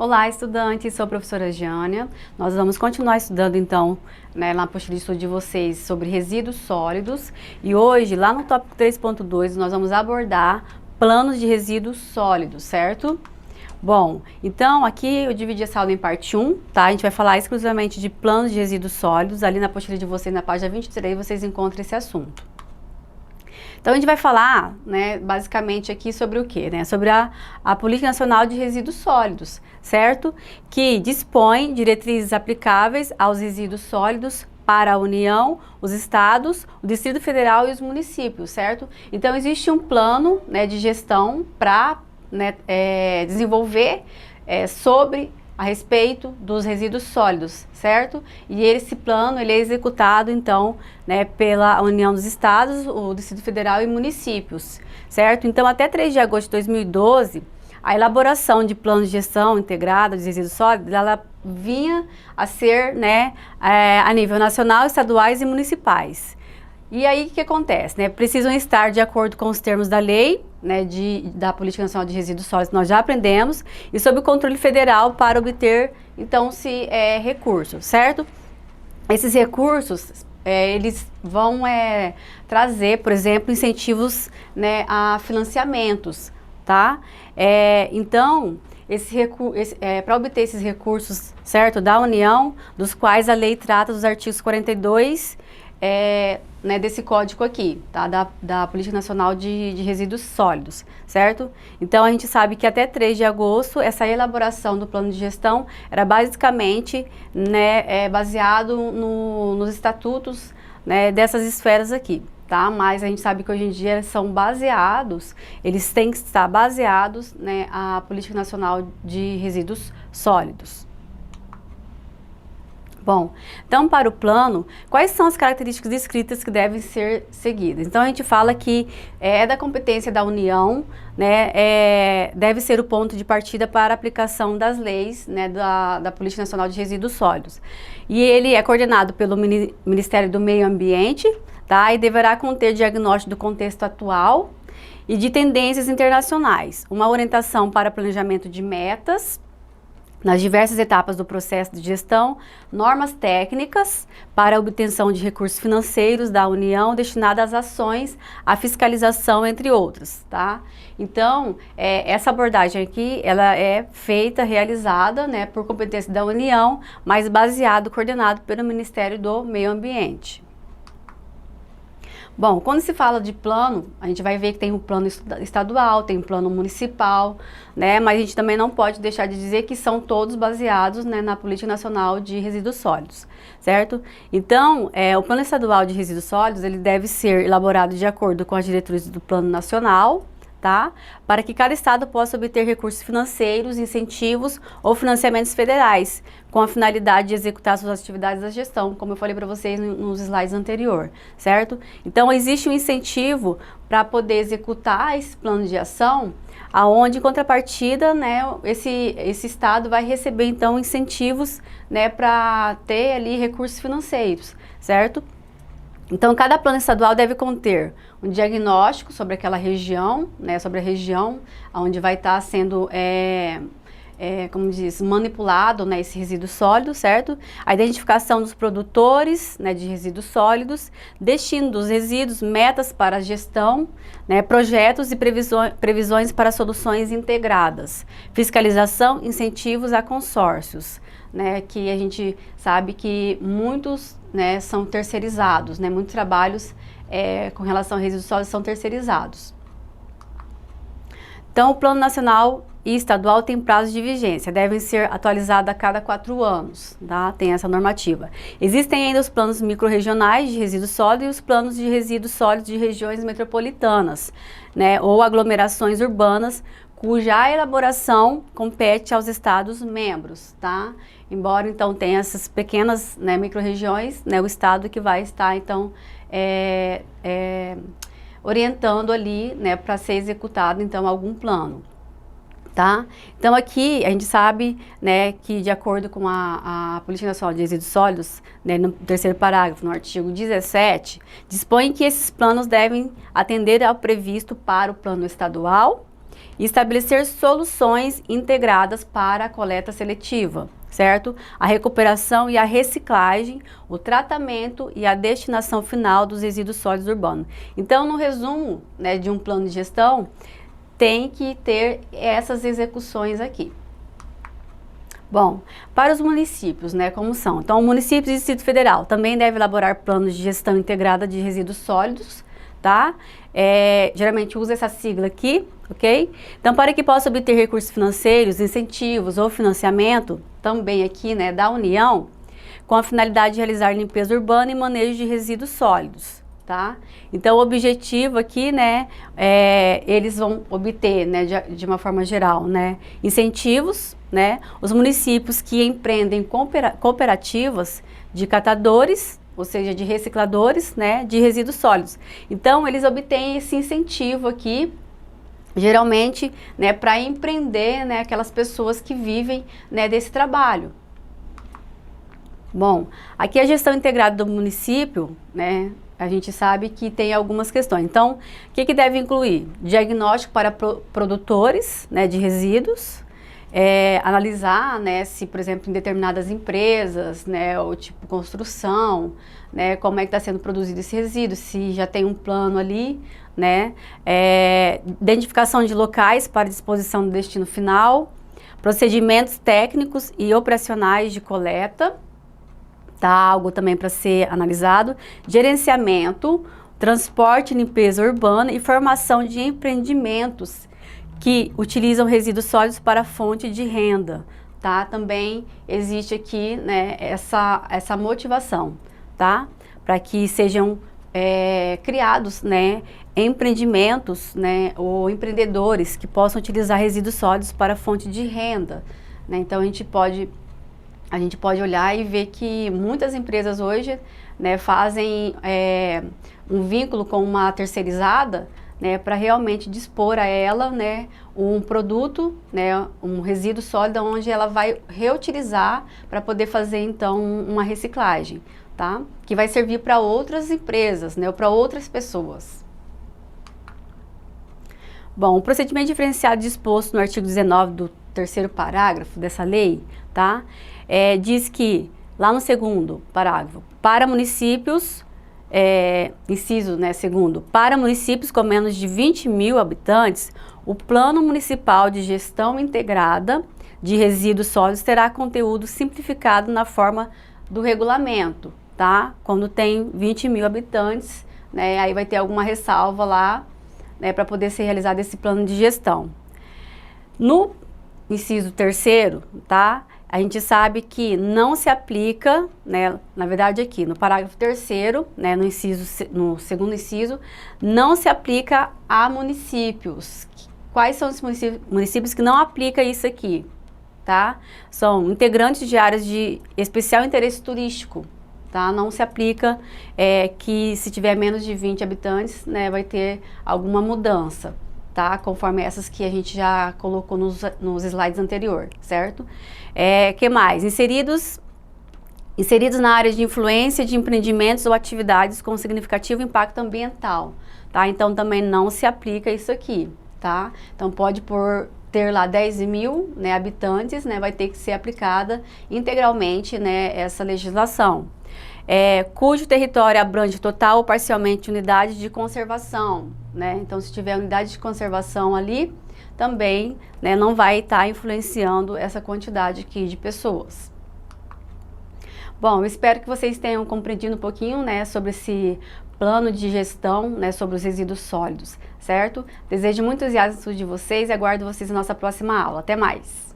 Olá, estudantes, sou a professora Jânia. Nós vamos continuar estudando, então, na apostila de estudo de vocês sobre resíduos sólidos. E hoje, lá no tópico 3.2, nós vamos abordar planos de resíduos sólidos, certo? Bom, então aqui eu dividi essa aula em parte 1, tá? A gente vai falar exclusivamente de planos de resíduos sólidos. Ali na apostila de vocês, na página 23, vocês encontram esse assunto. Então, a gente vai falar, basicamente aqui sobre o quê? Sobre a Política Nacional de Resíduos Sólidos, certo? Que dispõe diretrizes aplicáveis aos resíduos sólidos para a União, os estados, o Distrito Federal e os municípios, certo? Então, existe um plano de gestão para desenvolver sobre a respeito dos resíduos sólidos, certo? E esse plano ele é executado, então, pela União dos Estados, o Distrito Federal e municípios, certo? Então, até 3 de agosto de 2012, a elaboração de plano de gestão integrada de resíduos sólidos, ela vinha a ser, a nível nacional, estaduais e municipais. E aí, o que acontece? Precisam estar de acordo com os termos da lei, da Política Nacional de Resíduos Sólidos, nós já aprendemos, e sob o controle federal para obter, então, recursos, certo? Esses recursos, eles vão trazer, por exemplo, incentivos a financiamentos, tá? Então, para obter esses recursos, certo, da União, dos quais a lei trata dos artigos 42, desse código aqui, tá? Da Política Nacional de Resíduos Sólidos, certo? Então, a gente sabe que até 3 de agosto, essa elaboração do plano de gestão era basicamente, baseado nos estatutos, dessas esferas aqui, tá? Mas a gente sabe que hoje em dia eles têm que estar baseados, a Política Nacional de Resíduos Sólidos. Bom, então para o plano, quais são as características descritas que devem ser seguidas? Então a gente fala que é da competência da União, deve ser o ponto de partida para a aplicação das leis da Política Nacional de Resíduos Sólidos. E ele é coordenado pelo Ministério do Meio Ambiente, tá? E deverá conter diagnóstico do contexto atual e de tendências internacionais, uma orientação para planejamento de metas, nas diversas etapas do processo de gestão, normas técnicas para a obtenção de recursos financeiros da União destinadas às ações, à fiscalização, entre outros, tá? Então, essa abordagem aqui, ela é realizada, por competência da União, mas coordenado pelo Ministério do Meio Ambiente. Bom, quando se fala de plano, a gente vai ver que tem um plano estadual, tem um plano municipal, mas a gente também não pode deixar de dizer que são todos baseados, na Política Nacional de Resíduos Sólidos, certo? Então, o Plano Estadual de Resíduos Sólidos, ele deve ser elaborado de acordo com as diretrizes do Plano Nacional, tá? Para que cada estado possa obter recursos financeiros, incentivos ou financiamentos federais, com a finalidade de executar suas atividades da gestão, como eu falei para vocês nos slides anteriores, certo? Então, existe um incentivo para poder executar esse plano de ação, aonde, em contrapartida, esse estado vai receber, então, incentivos, para ter ali recursos financeiros, certo? Então, cada plano estadual deve conter um diagnóstico sobre aquela região, sobre a região onde vai estar sendo, como diz, manipulado, esse resíduo sólido, certo? A identificação dos produtores, de resíduos sólidos, destino dos resíduos, metas para a gestão, projetos e previsões para soluções integradas, fiscalização, incentivos a consórcios, que a gente sabe que muitos são terceirizados, muitos trabalhos com relação a resíduos sólidos são terceirizados. Então, o Plano Nacional e Estadual tem prazo de vigência, devem ser atualizados a cada 4 anos, tá? Tem essa normativa. Existem ainda os planos microrregionais de resíduos sólidos e os planos de resíduos sólidos de regiões metropolitanas, ou aglomerações urbanas, cuja elaboração compete aos estados membros, tá? Embora, então, tenha essas pequenas micro-regiões, o estado que vai estar, então, orientando ali, para ser executado, então, algum plano, tá? Então, aqui, a gente sabe, que de acordo com a Política Nacional de Resíduos Sólidos, no terceiro parágrafo, no artigo 17, dispõe que esses planos devem atender ao previsto para o plano estadual e estabelecer soluções integradas para a coleta seletiva, certo? A recuperação e a reciclagem, o tratamento e a destinação final dos resíduos sólidos urbanos. Então, no resumo, né, de um plano de gestão, tem que ter essas execuções aqui. Bom, para os municípios, né, como são? Então, municípios e Distrito Federal também devem elaborar planos de gestão integrada de resíduos sólidos, tá? Geralmente usa essa sigla aqui, ok? Então, para que possa obter recursos financeiros, incentivos ou financiamento, também aqui, né, da União, com a finalidade de realizar limpeza urbana e manejo de resíduos sólidos, tá? Então, o objetivo aqui, né, eles vão obter, né, de uma forma geral, né, incentivos, né, os municípios que empreendem cooperativas de catadores, ou seja, de recicladores, né, de resíduos sólidos. Então, eles obtêm esse incentivo aqui, geralmente, né, para empreender, né, aquelas pessoas que vivem, né, desse trabalho. Bom, aqui a gestão integrada do município, né, a gente sabe que tem algumas questões. Então, o que deve incluir? Diagnóstico para produtores, né, de resíduos, analisar, né, se, por exemplo, em determinadas empresas, né, ou tipo construção, né, como é que está sendo produzido esse resíduo, se já tem um plano ali, né, identificação de locais para disposição do destino final, procedimentos técnicos e operacionais de coleta, tá, algo também para ser analisado, gerenciamento, transporte e limpeza urbana e formação de empreendimentos que utilizam resíduos sólidos para fonte de renda, tá? Também existe aqui, né, essa motivação, tá? Para que sejam criados, né, empreendimentos, né, ou empreendedores que possam utilizar resíduos sólidos para fonte de renda, né? Então a gente pode olhar e ver que muitas empresas hoje, né, fazem um vínculo com uma terceirizada, né, para realmente dispor a ela, né, um produto, né, um resíduo sólido onde ela vai reutilizar para poder fazer então uma reciclagem, tá? Que vai servir para outras empresas, né, ou para outras pessoas. Bom, o procedimento diferenciado disposto no artigo 19 do terceiro parágrafo dessa lei, tá? Diz que, lá no segundo parágrafo, para municípios, inciso, né, segundo, para municípios com menos de 20 mil habitantes, o Plano Municipal de Gestão Integrada de Resíduos Sólidos terá conteúdo simplificado na forma do regulamento, tá? Quando tem 20 mil habitantes, né, aí vai ter alguma ressalva lá, né, para poder ser realizado esse plano de gestão. No inciso terceiro, tá? A gente sabe que não se aplica, né, na verdade aqui no parágrafo terceiro, né, no segundo inciso, não se aplica a municípios. Quais são os municípios que não aplicam isso aqui, tá? São integrantes de áreas de especial interesse turístico, tá? Não se aplica que se tiver menos de 20 habitantes, né, vai ter alguma mudança, tá? Conforme essas que a gente já colocou nos slides anteriores, certo? Que mais? Inseridos na área de influência de empreendimentos ou atividades com significativo impacto ambiental, tá? Então também não se aplica isso aqui, tá? Então pode ter lá 10 mil, né, habitantes, né, vai ter que ser aplicada integralmente, né, essa legislação. Cujo território abrange total ou parcialmente unidade de conservação, né? Então, se tiver unidade de conservação ali, também, né, não vai estar influenciando essa quantidade aqui de pessoas. Bom, eu espero que vocês tenham compreendido um pouquinho, né, sobre esse plano de gestão, né, sobre os resíduos sólidos, certo? Desejo muito entusiasmo de vocês e aguardo vocês na nossa próxima aula. Até mais!